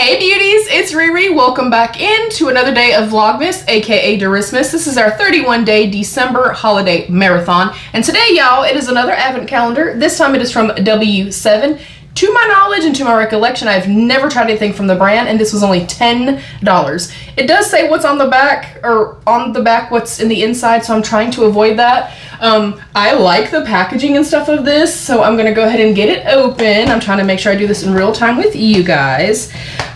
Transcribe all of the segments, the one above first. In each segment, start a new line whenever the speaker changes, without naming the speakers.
Hey beauties, it's Riri. Welcome back into another day of Vlogmas, aka Derismas. This is our 31-day December holiday marathon. And today, y'all, it is another advent calendar. This time it is from W7. To my knowledge and to my recollection, I've never tried anything from the brand, and this was only $10. It does say what's on the back, or on the back what's in the inside, so I'm trying to avoid that. I like the packaging and stuff of this, so I'm gonna go ahead and get it open. I'm trying to make sure I do this in real time with you guys.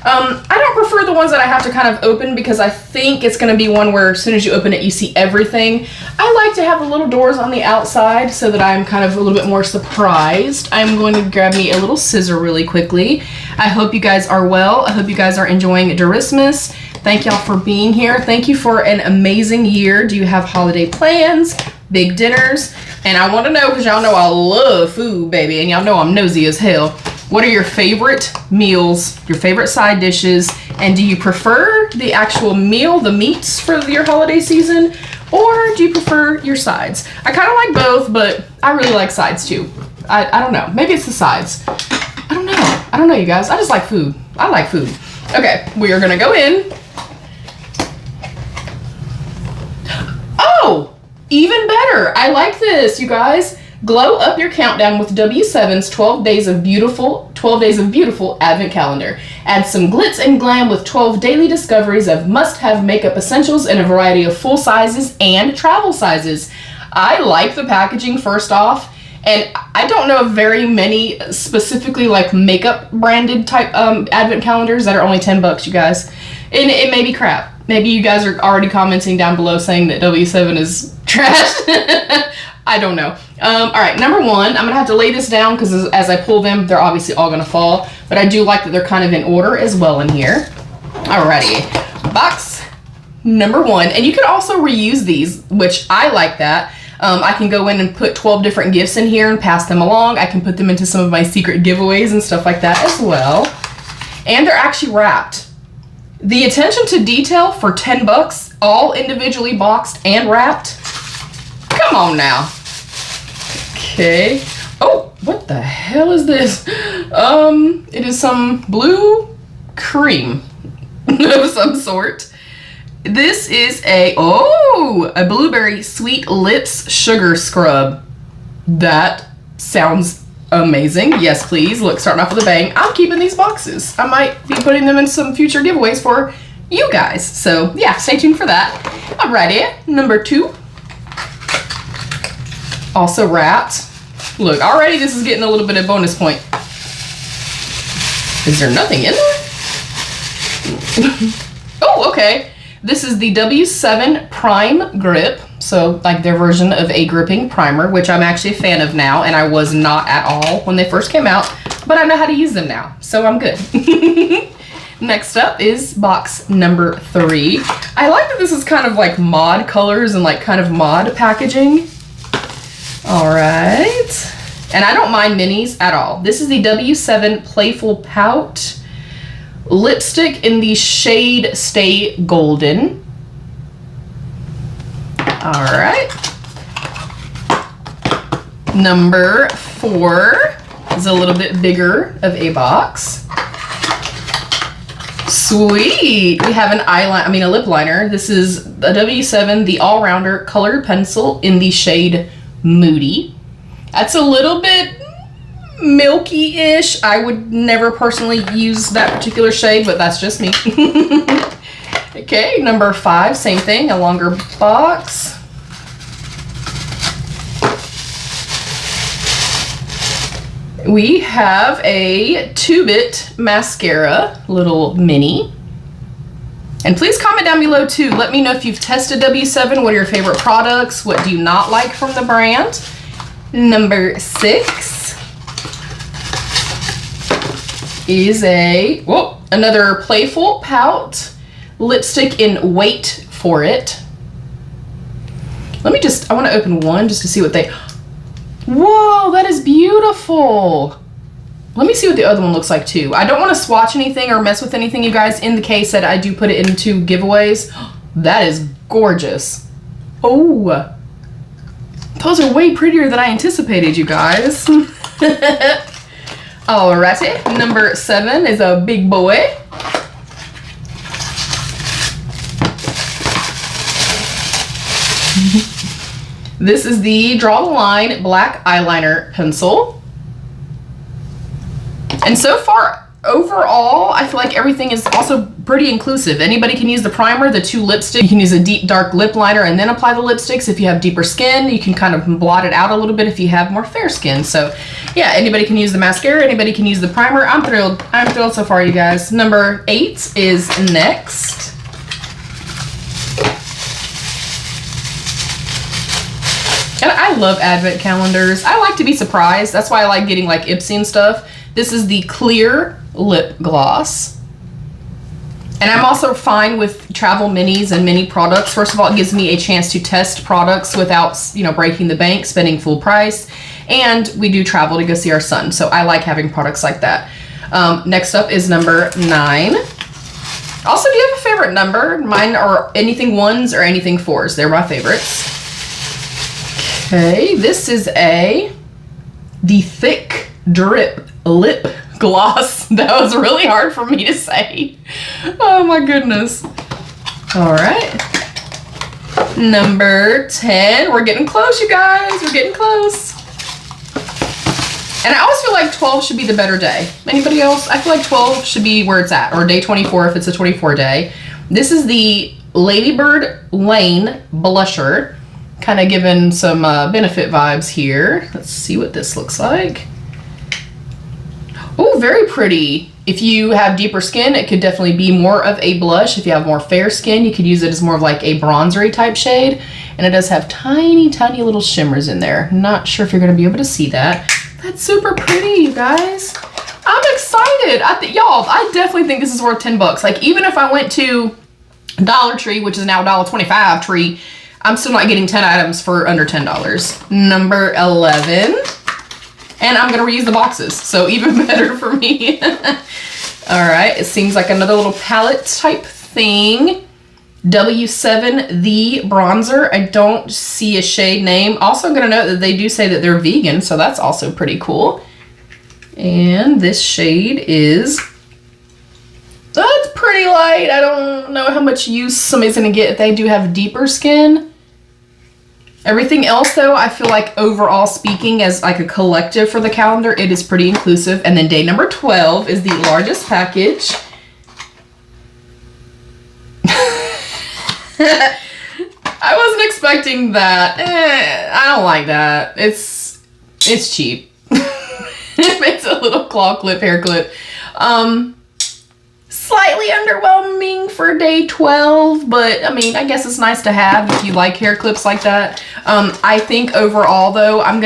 I don't prefer the ones that I have to kind of open because I think it's gonna be one where as soon as you open it, you see everything. I like to have the little doors on the outside so that I'm kind of a little bit more surprised. I'm going to grab me a little scissor really quickly. I hope you guys are well. I hope you guys are enjoying Derismas. Thank y'all for being here. Thank you for an amazing year. Do you have holiday plans, big dinners? And I want to know, because y'all know I love food, baby, and y'all know I'm nosy as hell. What are your favorite meals, your favorite side dishes, and do you prefer the actual meal, the meats for your holiday season, or do you prefer your sides? I kind of like both, but I really like sides too. I don't know. Maybe it's the sides. I don't know. I don't know, you guys. I just like food. I like food. Okay, we are gonna go in. Oh, even better. I like this, you guys. Glow up your countdown with W7's 12 Days of Beautiful Advent Calendar. Add some glitz and glam with 12 daily discoveries of must-have makeup essentials in a variety of full sizes and travel sizes. I like the packaging first off, and I don't know of very many specifically like makeup branded type advent calendars that are only 10 bucks, you guys. And it may be crap. Maybe you guys are already commenting down below saying that W7 is trash. I don't know. All right, number one, I'm gonna have to lay this down because as I pull them, they're obviously all gonna fall, but I do like that they're kind of in order as well in here. Alrighty, box number one, and you can also reuse these, which I like that. I can go in and put 12 different gifts in here and pass them along. I can put them into some of my secret giveaways and stuff like that as well. And they're actually wrapped. The attention to detail for 10 bucks, all individually boxed and wrapped. Come on now. Okay. Oh, what the hell is this? It is some blue cream of some sort. This is a blueberry sweet lips sugar scrub. That sounds amazing. Yes, please. Look, starting off with a bang. I'm keeping these boxes. I might be putting them in some future giveaways for you guys. So yeah, stay tuned for that. Alrighty, number two. Also wrapped. Look, already this is getting a little bit of bonus point. Is there nothing in there? Oh, okay. This is the W7 Prime Grip. So like their version of a gripping primer, which I'm actually a fan of now, and I was not at all when they first came out, but I know how to use them now, so I'm good. Next up is box number three. I like that this is kind of like mod colors and like kind of mod packaging. All right, and I don't mind minis at all. This is the W7 Playful Pout lipstick in the shade Stay Golden. All right. Number four is a little bit bigger of a box. Sweet. We have a lip liner. This is a W7, the All-Rounder Colored Pencil in the shade Moody. That's a little bit milky-ish. I would never personally use that particular shade, but that's just me. Okay, number five, same thing, a longer box. We have a 2-bit mascara, little mini. And please comment down below too. Let me know if you've tested W7. What are your favorite products? What do you not like from the brand? Number six is another Playful Pout lipstick in Wait For It. I want to open one just to see what they... Whoa, that is beautiful. Let me see what the other one looks like too. I don't want to swatch anything or mess with anything, you guys, in the case that I do put it into giveaways. That is gorgeous. Oh, those are way prettier than I anticipated, you guys. Alrighty, number 7 is a big boy. This is the Draw the Line Black Eyeliner Pencil. And so far, overall, I feel like everything is also pretty inclusive. Anybody can use the primer, the 2 lipsticks. You can use a deep dark lip liner and then apply the lipsticks. If you have deeper skin, you can kind of blot it out a little bit if you have more fair skin. So yeah, anybody can use the mascara, anybody can use the primer. I'm thrilled. I'm thrilled so far, you guys. Number 8 is next. And I love advent calendars. I like to be surprised. That's why I like getting like IPSY and stuff. This is the clear lip gloss. And I'm also fine with travel minis and mini products. First of all, it gives me a chance to test products without, you know, breaking the bank, spending full price. And we do travel to go see our son. So I like having products like that. Next up is number 9. Also, do you have a favorite number? Mine are anything 1s or anything 4s. They're my favorites. Okay, this is the Thick Drip Lip Gloss. That was really hard for me to say. Oh my goodness. All right. Number 10. We're getting close, you guys. We're getting close. And I always feel like 12 should be the better day. Anybody else? I feel like 12 should be where it's at, or day 24 if it's a 24 day. This is the Ladybird Lane Blusher. Kind of giving some benefit vibes here. Let's see what this looks like. Oh, very pretty. If you have deeper skin, it could definitely be more of a blush. If you have more fair skin, you could use it as more of like a bronzery type shade. And it does have tiny, tiny little shimmers in there. Not sure if you're going to be able to see that. That's super pretty, you guys. I'm excited. Y'all, I definitely think this is worth 10 bucks. Like, even if I went to Dollar Tree, which is now $1.25 Tree, I'm still not getting 10 items for under $10. Number 11. And I'm going to reuse the boxes, so even better for me. All right, it seems like another little palette type thing. W7 The Bronzer. I don't see a shade name. Also, I'm going to note that they do say that they're vegan, so that's also pretty cool. And this shade is... That's pretty light. I don't know how much use somebody's going to get if they do have deeper skin. Everything else, though, I feel like overall speaking, as like a collective for the calendar, it is pretty inclusive. And then day number 12 is the largest package. I wasn't expecting that. I don't like that. It's cheap. It's a little claw clip, hair clip. Slightly underwhelming for day 12, but I mean, I guess it's nice to have if you like hair clips like that. I think overall, though, I'm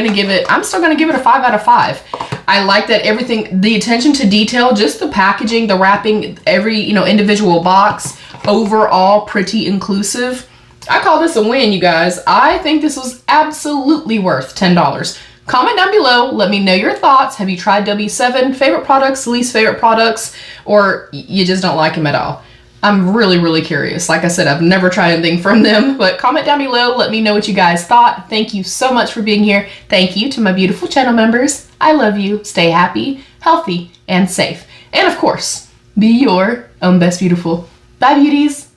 still gonna give it a 5 out of 5. I like that everything, the attention to detail, just the packaging, the wrapping, every, you know, individual box, overall pretty inclusive. I call this a win, you guys. I think this was absolutely worth $10. Comment down below, let me know your thoughts. Have you tried W7? Favorite products, least favorite products, or you just don't like them at all? I'm really, really curious. Like I said, I've never tried anything from them, but comment down below, let me know what you guys thought. Thank you so much for being here. Thank you to my beautiful channel members. I love you. Stay happy, healthy, and safe. And of course, be your own best beautiful. Bye, beauties.